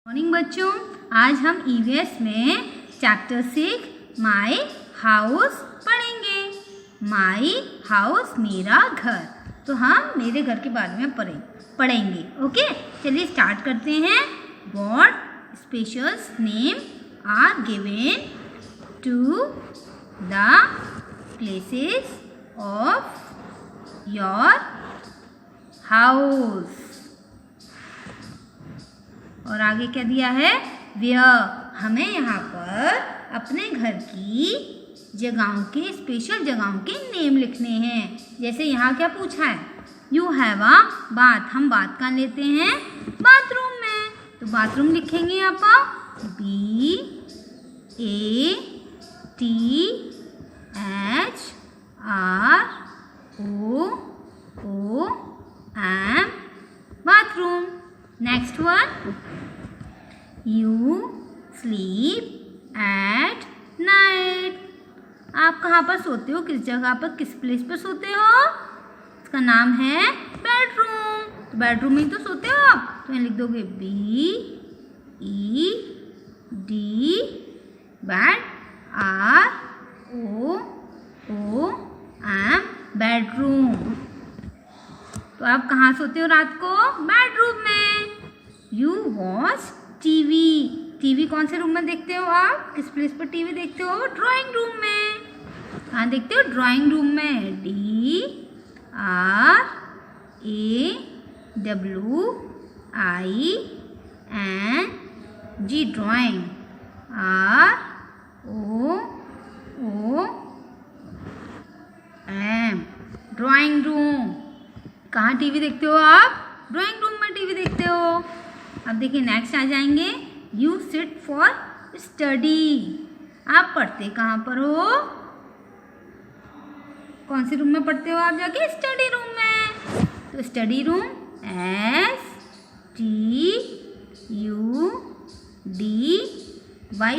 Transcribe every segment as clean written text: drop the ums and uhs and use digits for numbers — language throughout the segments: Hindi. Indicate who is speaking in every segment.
Speaker 1: मॉर्निंग बच्चों, आज हम ईवीएस में चैप्टर 6 माई हाउस पढ़ेंगे। माई हाउस मेरा घर। तो हम मेरे घर के बारे में पढ़ेंगे। ओके, चलिए स्टार्ट करते हैं। What special name are given to the places of your house. और आगे क्या दिया है? वेयर। हमें यहाँ पर अपने घर की जगहों के, स्पेशल जगहों के नेम लिखने हैं। जैसे यहाँ क्या पूछा है? You have a bath. हम बाथ कहाँ लेते हैं? बाथरूम में। तो बाथरूम लिखेंगे यहाँ पर BATHROOM, bathroom. Next one, you sleep at night. आप कहाँ पर सोते हो? किस जगह पर, किस प्लेस पर सोते हो? इसका नाम है बेडरूम। तो बेडरूम में तो सोते हो आप। तो यहाँ लिख दोगे BED, बेड, ROOM, बेडरूम। तो आप कहाँ सोते हो रात को? बेडरूम में। You watch TV. टीवी कौन से रूम में देखते हो आप? किस प्लेस पर टीवी देखते हो? ड्राइंग रूम में। कहाँ देखते हो? ड्राइंग रूम में। DRAWING, drawing. ROOM, drawing room. कहाँ टीवी देखते हो आप? ड्राइंग रूम में टीवी देखते हो। अब देखिए नेक्स्ट आ जाएंगे, यू सिट फॉर स्टडी। आप पढ़ते कहाँ पर हो? कौन से रूम में पढ़ते हो आप जाके? स्टडी रूम में। तो study room STUDY,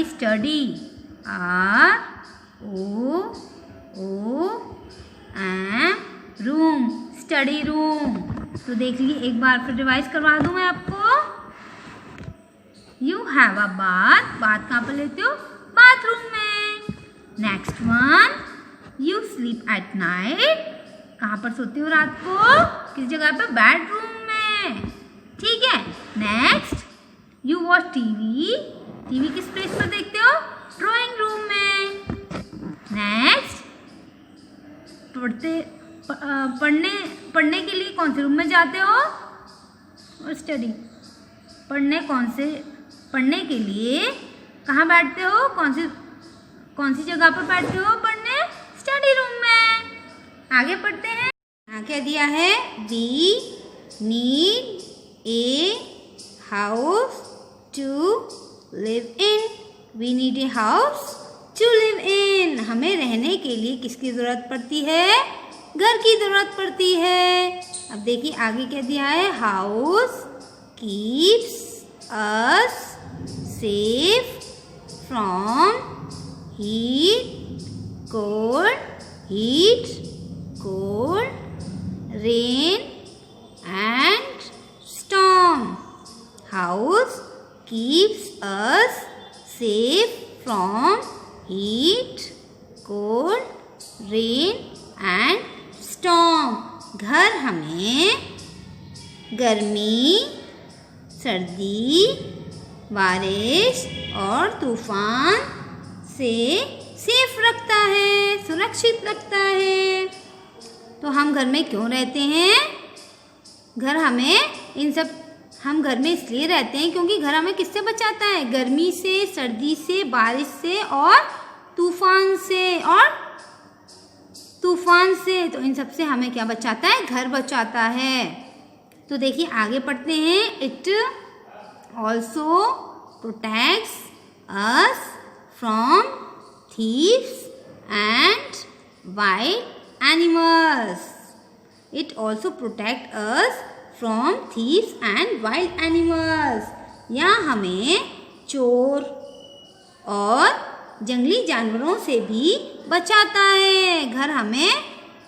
Speaker 1: study. ROOM, study room. तो देख लीजिए, एक बार फिर रिवाइज करवा दूं मैं आपको। You have a bath. Bath कहाँ पर लेते हो? बाथरूम में। Next one, you sleep at night. कहाँ पर सोते हो रात को? किस जगह पर? बेडरूम में। ठीक है। Next, you watch TV. TV किस प्लेस पर देखते हो? ड्राइंग रूम में। नेक्स्ट, पढ़ने के लिए कौन से रूम में जाते हो? और स्टडी। पढ़ने के लिए कहाँ बैठते हो? कौन सी जगह पर बैठते हो पढ़ने? स्टडी रूम में। आगे पढ़ते हैं। यहाँ क्या दिया है? We need a house to live in. We need a house to live in. हमें रहने के लिए किसकी जरूरत पड़ती है? घर की जरूरत पड़ती है। अब देखिए आगे क्या दिया है? House keeps us safe from heat, cold, rain and storm. House keeps us safe from heat, cold, rain and storm. घर हमें गर्मी, सर्दी, बारिश और तूफान से सेफ रखता है, सुरक्षित रखता है। तो हम घर में क्यों रहते हैं? हम घर में इसलिए रहते हैं क्योंकि घर हमें किससे बचाता है? गर्मी से, सर्दी से, बारिश से और तूफान से। तो इन सब से हमें क्या बचाता है? घर बचाता है। तो देखिए आगे पढ़ते हैं। It also protects us from thieves and wild animals. It also protect us from thieves and wild animals. यहाँ हमें चोर और जंगली जानवरों से भी बचाता है। घर हमें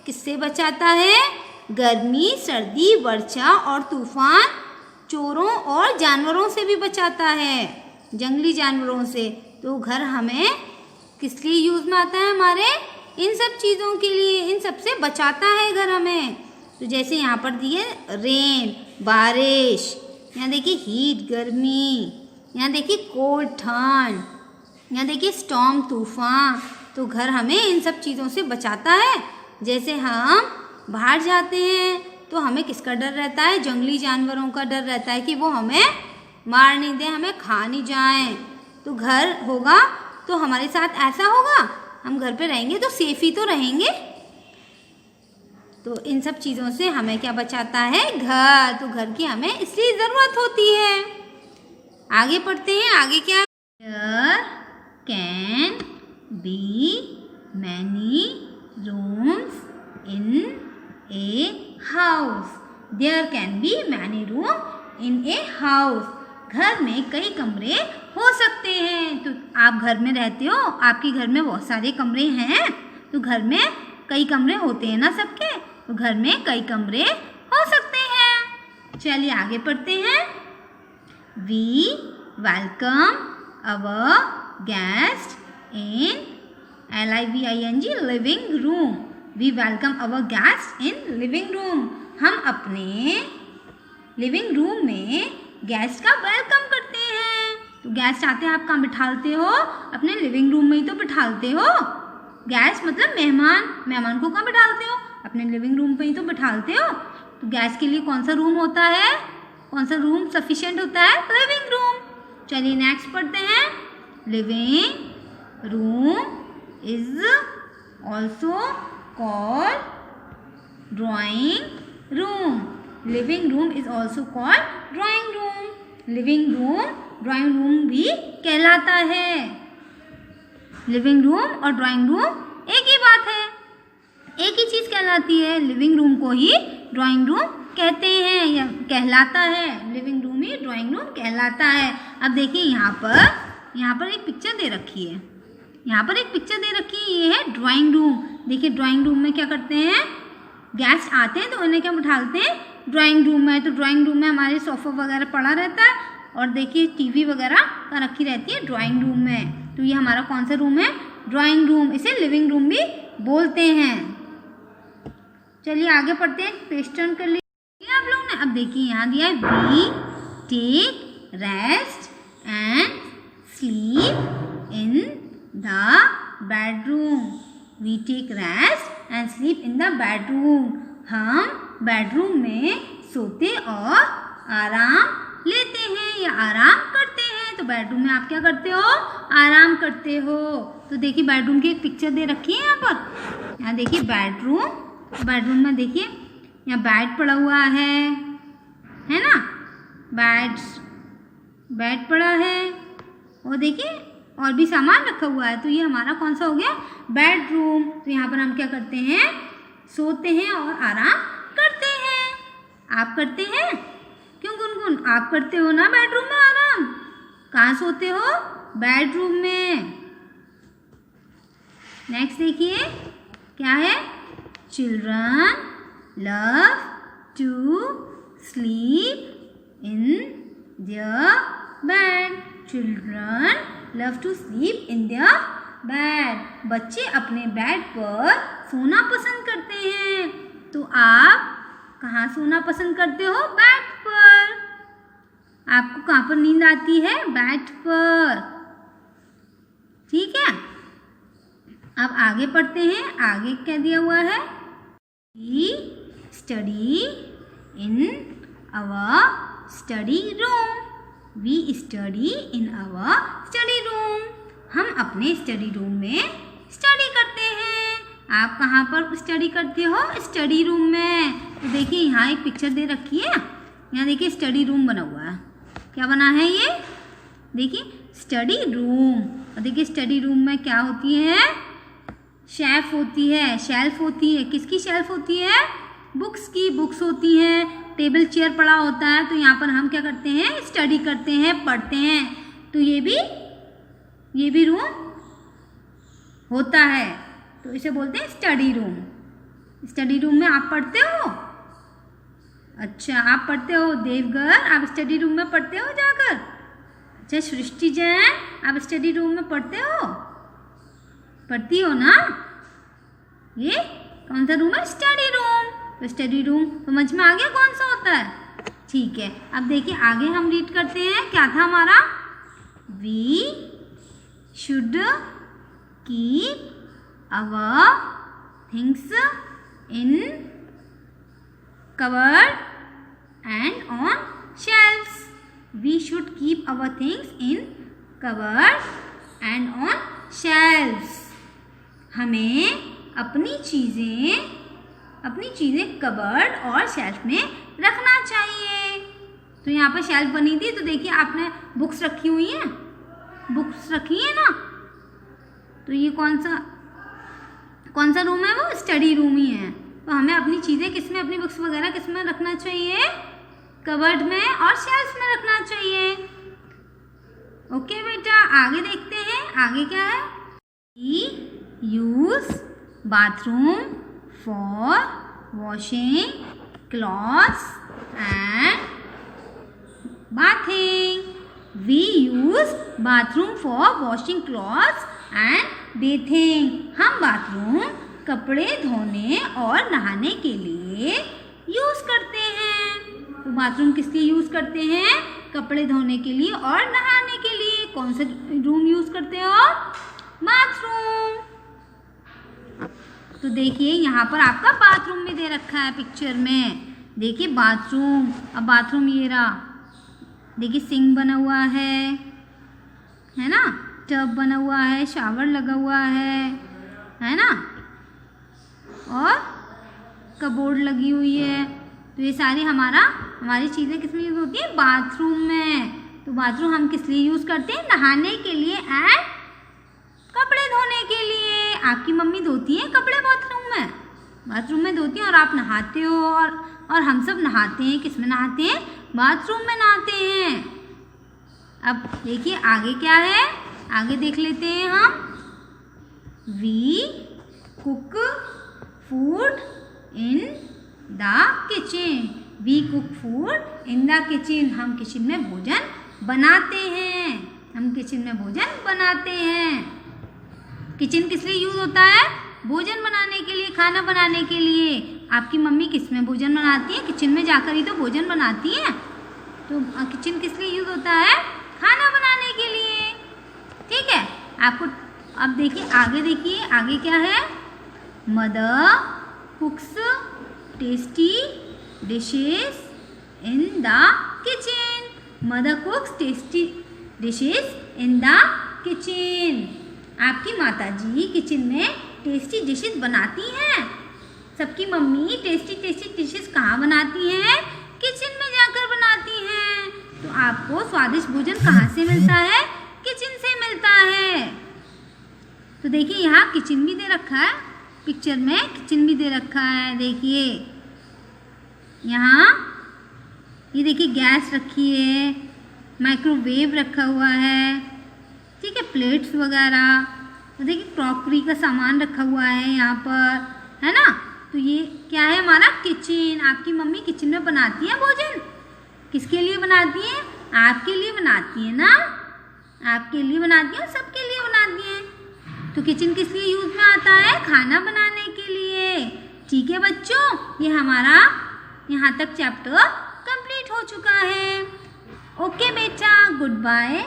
Speaker 1: किससे बचाता है? गर्मी, सर्दी, वर्षा और तूफान चोरों और जानवरों से भी बचाता है, जंगली जानवरों से। तो घर हमें किस लिए यूज़ में आता है? हमारे इन सब चीज़ों के लिए, इन सब से बचाता है घर हमें। तो जैसे यहाँ पर दिए रेन, बारिश, यहाँ देखिए हीट, गर्मी, यहाँ देखिए कोल्ड, ठंड, यहाँ देखिए स्टॉर्म, तूफान। तो घर हमें इन सब चीज़ों से बचाता है। जैसे हम बाहर जाते हैं तो हमें किसका डर रहता है? जंगली जानवरों का डर रहता है कि वो हमें मार नहीं दें, हमें खा नहीं जाएं। तो घर होगा तो हमारे साथ ऐसा होगा, हम घर पे रहेंगे तो सेफ ही तो रहेंगे। तो इन सब चीज़ों से हमें क्या बचाता है? घर। तो घर की हमें इसलिए ज़रूरत होती है। आगे पढ़ते हैं, आगे क्या? There can be many rooms in a house. There can be many rooms in a house. घर में कई कमरे हो सकते हैं। तो आप घर में रहते हो, आपके घर में बहुत सारे कमरे हैं, तो घर में कई कमरे होते हैं ना सबके, तो घर में कई कमरे हो सकते हैं। चलिए आगे पढ़ते हैं। We welcome our guest in LIVING living room. We welcome our guest in living room. हम अपने लिविंग रूम में गेस्ट का वेलकम करते हैं। तो गेस्ट आते हैं, आप कहाँ बिठालते हो? अपने लिविंग रूम में ही तो बिठालते हो। गेस्ट मतलब मेहमान, मेहमान को कहाँ बिठालते हो? अपने लिविंग रूम पे ही तो बिठालते हो। तो गेस्ट के लिए कौन सा रूम होता है? कौन सा रूम सफिशिएंट होता है? Living room. चलिए नेक्स्ट पढ़ते हैं। Living room is also called drawing room. Living room is also called drawing room. Living room drawing room भी कहलाता है। लिविंग रूम और ड्राइंग रूम एक ही बात है, एक ही चीज़ कहलाती है। लिविंग रूम को ही ड्राइंग रूम कहते हैं या कहलाता है। लिविंग रूम ही ड्राइंग रूम कहलाता है। अब देखिए यहाँ पर एक पिक्चर दे रखी है। यहाँ पर एक पिक्चर दे रखी है, ये है ड्राइंग रूम। देखिए ड्राइंग रूम में क्या करते हैं? गेस्ट आते हैं तो उन्हें क्या बिठालते हैं? ड्राइंग रूम में। तो ड्राइंग रूम में हमारे सोफ़ा वगैरह पड़ा रहता है और देखिए टीवी वगैरह का रखी रहती है ड्राइंग रूम में। तो ये हमारा कौन सा रूम है? Drawing room. इसे लिविंग रूम भी बोलते हैं। चलिए आगे पढ़ते हैं, पेज टर्न कर लीजिए आप लोग ने। अब देखिए यहाँ दिया है we take rest and sleep in the bedroom. We take rest and sleep in the bedroom. हम बेडरूम में सोते और आराम लेते हैं या आराम करते हैं। तो बेडरूम में आप क्या करते हो? आराम करते हो। तो देखिए बेडरूम की एक पिक्चर दे रखी है यहाँ पर। यहाँ देखिए बेडरूम। बेडरूम में देखिए यहाँ बेड पड़ा हुआ है ना? बेड पड़ा है और देखिए और भी सामान रखा हुआ है। तो ये हमारा कौन सा हो गया? बेडरूम। तो यहाँ पर हम क्या करते हैं? सोते हैं और आराम करते हैं। आप करते हैं? क्यों गुनगुन? आप करते हो ना बेडरूम में आराम? कहाँ सोते हो? बेडरूम में। नेक्स्ट देखिए क्या है? Children love to sleep in their bed. Children love to sleep in their bed. बच्चे अपने बेड पर सोना पसंद करते हैं। तो आप कहाँ सोना पसंद करते हो? बेड पर। आपको कहाँ पर नींद आती है? बेड पर। ठीक है, अब आगे पढ़ते हैं। आगे क्या दिया हुआ है? We study in our study room. We study in our study room. हम अपने स्टडी रूम में स्टडी करते हैं। आप कहाँ पर स्टडी करते हो? स्टडी रूम में। तो देखिए यहाँ एक पिक्चर दे रखी है। यहाँ देखिए स्टडी रूम बना हुआ है। क्या बना है ये? देखिए स्टडी रूम। और देखिए स्टडी रूम में क्या होती है? शेल्फ होती है, शेल्फ होती है। किसकी शेल्फ होती है? बुक्स की। बुक्स होती हैं। टेबल चेयर पड़ा होता है। तो यहाँ पर हम क्या करते हैं? स्टडी करते हैं, पढ़ते हैं। तो ये भी रूम होता है। तो इसे बोलते हैं स्टडी रूम। स्टडी रूम में आप पढ़ते हो? अच्छा, आप पढ़ते हो देवघर, आप स्टडी रूम में पढ़ते हो जाकर? अच्छा सृष्टि जैन, आप स्टडी रूम में पढ़ते हो? पढ़ती हो ना? ये कौन सा रूम है? Study room. तो स्टडी रूम समझ में आ गया कौन सा होता है? ठीक है, अब देखिए आगे हम रीड करते हैं। क्या था हमारा? We should keep our things in cupboard and on shelfs. We should keep our things in cupboard and on shelfs. हमें अपनी चीज़ें कबर्ड और शेल्फ में रखना चाहिए। तो यहाँ पर शेल्फ बनी थी, तो देखिए आपने बुक्स रखी हुई हैं, बुक्स रखी है ना। तो ये कौन सा रूम है? वो स्टडी रूम ही है। तो हमें अपनी चीज़ें किसमें, अपनी बुक्स वगैरह किसमें रखना चाहिए? कबर्ड में और शेल्फ में रखना चाहिए। ओके बेटा, आगे देखते हैं। आगे क्या है? We use bathroom for washing clothes and bathing. We use bathroom for washing clothes and bathing. हम बाथरूम कपड़े धोने और नहाने के लिए यूज करते हैं। तो बाथरूम किस लिए यूज करते हैं? कपड़े धोने के लिए और नहाने के लिए। कौन सा रूम यूज करते हो? बाथरूम। तो देखिए यहाँ पर आपका बाथरूम भी दे रखा है पिक्चर में। देखिए बाथरूम, अब बाथरूम ये रहा। देखिए सिंक बना हुआ है ना, टब बना हुआ है, शावर लगा हुआ है ना, और कबोर्ड लगी हुई है। तो ये सारी हमारी चीज़ें किस में यूज़ होती है? बाथरूम में। तो बाथरूम हम किस लिए यूज़ करते हैं? नहाने के लिए एंड कपड़े धोने के लिए। आपकी मम्मी धोती है कपड़े बाथरूम में धोती हैं, और आप नहाते हो, और हम सब नहाते हैं। किस में नहाते हैं? बाथरूम में नहाते हैं। अब देखिए आगे क्या है, आगे देख लेते हैं हम। We cook food in the kitchen. We cook food in the kitchen. हम किचन में भोजन बनाते हैं। किचन किस लिए यूज होता है? भोजन बनाने के लिए, खाना बनाने के लिए। आपकी मम्मी किस में भोजन बनाती है? किचन में जाकर ही तो भोजन बनाती है। तो किचन किस लिए यूज होता है? खाना बनाने के लिए। ठीक है, आपको अब देखिए आगे क्या है? Mother कुक्स tasty dishes in the kitchen. Mother कुक्स tasty dishes in the kitchen. आपकी माताजी किचन में टेस्टी डिशेस बनाती हैं। सबकी मम्मी टेस्टी डिशेस कहाँ बनाती हैं? किचन में जाकर बनाती हैं। तो आपको स्वादिष्ट भोजन कहाँ से मिलता है? किचन से मिलता है। तो देखिए यहाँ किचन भी दे रखा है, पिक्चर में किचन भी दे रखा है। देखिए यहाँ ये देखिए गैस रखी है, माइक्रोवेव रखा हुआ है, ठीक है, प्लेट्स वगैरह। तो देखिए क्रॉकरी का सामान रखा हुआ है यहाँ पर, है ना। तो ये क्या है? हमारा किचन। आपकी मम्मी किचन में बनाती है भोजन। किसके लिए बनाती है? आपके लिए बनाती है ना। आपके लिए बनाती है, सबके लिए बनाती है। तो किचन किस लिए यूज में आता है? खाना बनाने के लिए। ठीक है बच्चों, ये हमारा यहाँ तक चैप्टर कंप्लीट हो चुका है। ओके बेटा, गुड बाय।